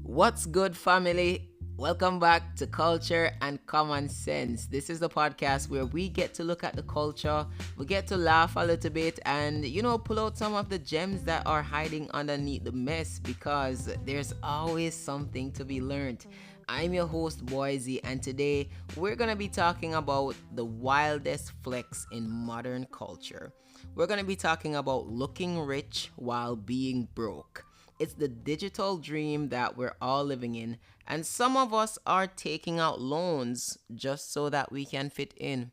What's good, family? Welcome back to Culture and Common Sense. This is the podcast where we get to look at the culture, we get to laugh a little bit, and pull out some of the gems that are hiding underneath the mess because there's always something to be learned. I'm your host, Bwoizy, and today we're gonna be talking about the wildest flex in modern culture. We're gonna be talking about looking rich while being broke. It's the digital dream that we're all living in, and some of us are taking out loans just so that we can fit in.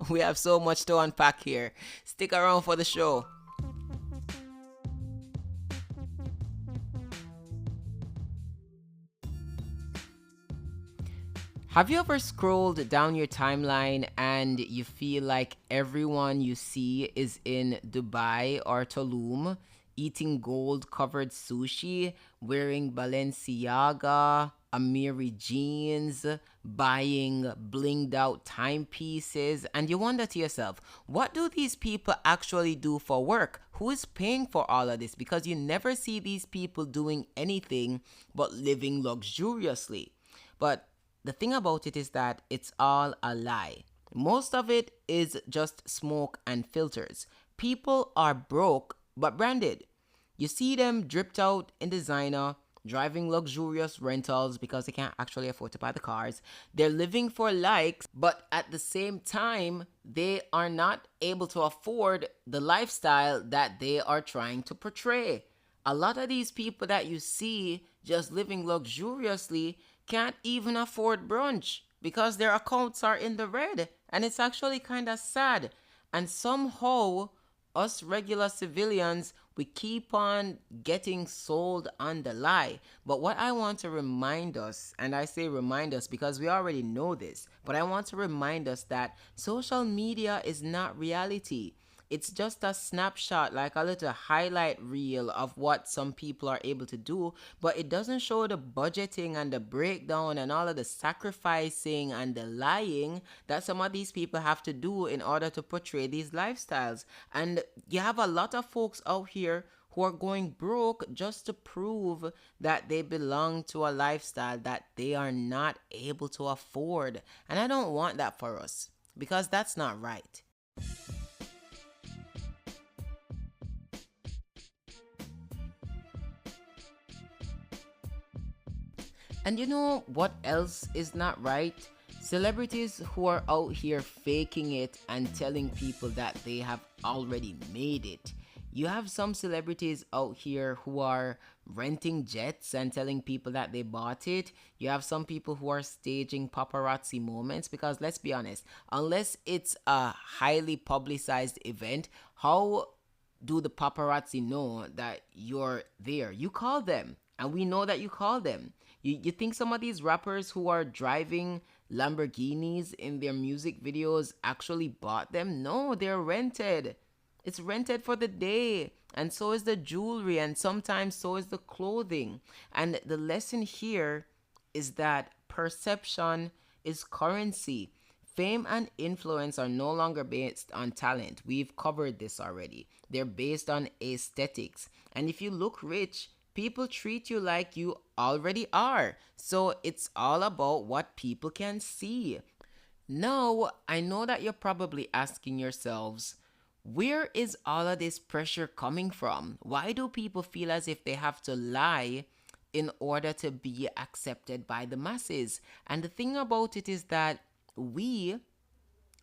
We have so much to unpack here. Stick around for the show. Have you ever scrolled down your timeline and you feel like everyone you see is in Dubai or Tulum, eating gold covered sushi, wearing Balenciaga, Amiri jeans, buying blinged out timepieces, and you wonder to yourself, what do these people actually do for work? Who is paying for all of this? Because you never see these people doing anything but living luxuriously. But the thing about it is that it's all a lie. Most of it is just smoke and filters. People are broke but branded. You see them dripped out in designer, driving luxurious rentals because they can't actually afford to buy the cars. They're living for likes, but at the same time, they are not able to afford the lifestyle that they are trying to portray. A lot of these people that you see just living luxuriously can't even afford brunch because their accounts are in the red. And it's actually kind of sad. And somehow, us regular civilians, we keep on getting sold on the lie. But what I want to remind us, and I say remind us because we already know this, but I want to remind us that social media is not reality. It's just a snapshot, like a little highlight reel of what some people are able to do, but it doesn't show the budgeting and the breakdown and all of the sacrificing and the lying that some of these people have to do in order to portray these lifestyles. And you have a lot of folks out here who are going broke just to prove that they belong to a lifestyle that they are not able to afford. And I don't want that for us because that's not right. And you know what else is not right? Celebrities who are out here faking it and telling people that they have already made it. You have some celebrities out here who are renting jets and telling people that they bought it. You have some people who are staging paparazzi moments because let's be honest, unless it's a highly publicized event, how do the paparazzi know that you're there? You call them, and we know that you call them. You think some of these rappers who are driving Lamborghinis in their music videos actually bought them? No, they're rented. It's rented for the day. And so is the jewelry, and sometimes so is the clothing. And the lesson here is that perception is currency. Fame and influence are no longer based on talent. We've covered this already. They're based on aesthetics. And if you look rich, people treat you like you already are. So it's all about what people can see. Now, I know that you're probably asking yourselves, where is all of this pressure coming from? Why do people feel as if they have to lie in order to be accepted by the masses? And the thing about it is that we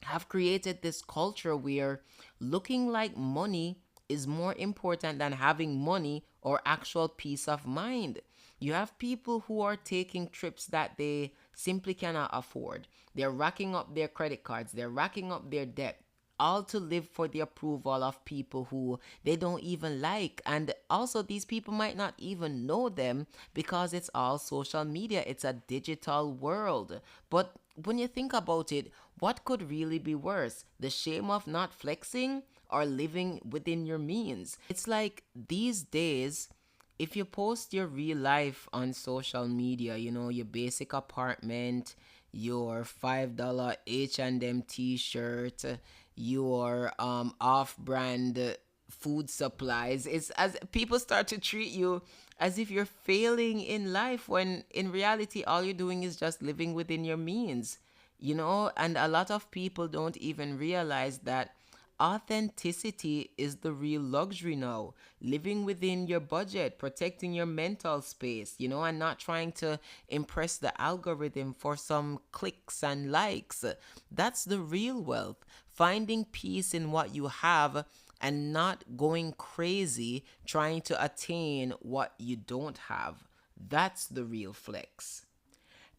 have created this culture where looking like money is more important than having money or actual peace of mind. You have people who are taking trips that they simply cannot afford. They're racking up their credit cards, they're racking up their debt, all to live for the approval of people who they don't even like. And also, these people might not even know them because it's all social media, it's a digital world. But when you think about it, what could really be worse? The shame of not flexing or living within your means? It's like these days, if you post your real life on social media, your basic apartment, your $5 H&M t-shirt, your off-brand food supplies. It's as people start to treat you as if you're failing in life when in reality all you're doing is just living within your means. And a lot of people don't even realize that authenticity is the real luxury now. Living within your budget, protecting your mental space, and not trying to impress the algorithm for some clicks and likes. That's the real wealth. Finding peace in what you have and not going crazy trying to attain what you don't have. That's the real flex.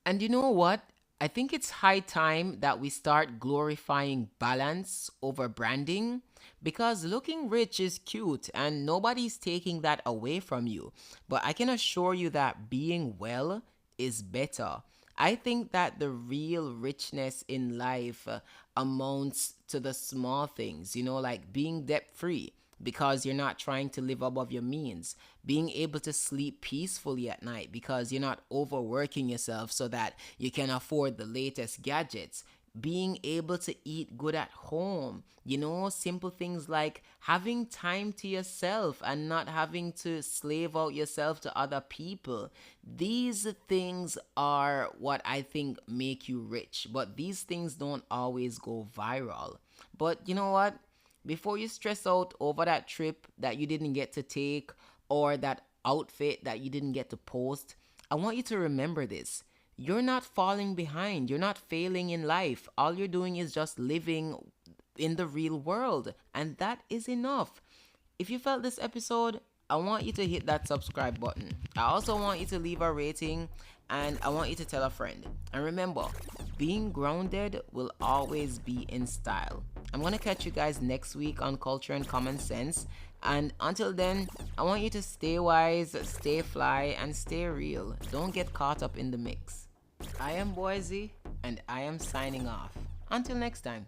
And you know what? I think it's high time that we start glorifying balance over branding because looking rich is cute and nobody's taking that away from you. But I can assure you that being well is better. I think that the real richness in life amounts to the small things, like being debt free because you're not trying to live above your means, being able to sleep peacefully at night because you're not overworking yourself so that you can afford the latest gadgets, being able to eat good at home, simple things like having time to yourself and not having to slave out yourself to other people. These things are what I think make you rich, but these things don't always go viral. But you know what? Before you stress out over that trip that you didn't get to take or that outfit that you didn't get to post, I want you to remember this. You're not falling behind. You're not failing in life. All you're doing is just living in the real world. And that is enough. If you felt this episode, I want you to hit that subscribe button. I also want you to leave a rating and I want you to tell a friend. And remember, being grounded will always be in style. I'm going to catch you guys next week on Culture and Common Sense. And until then, I want you to stay wise, stay fly, and stay real. Don't get caught up in the mix. I am Bwoizy, and I am signing off. Until next time.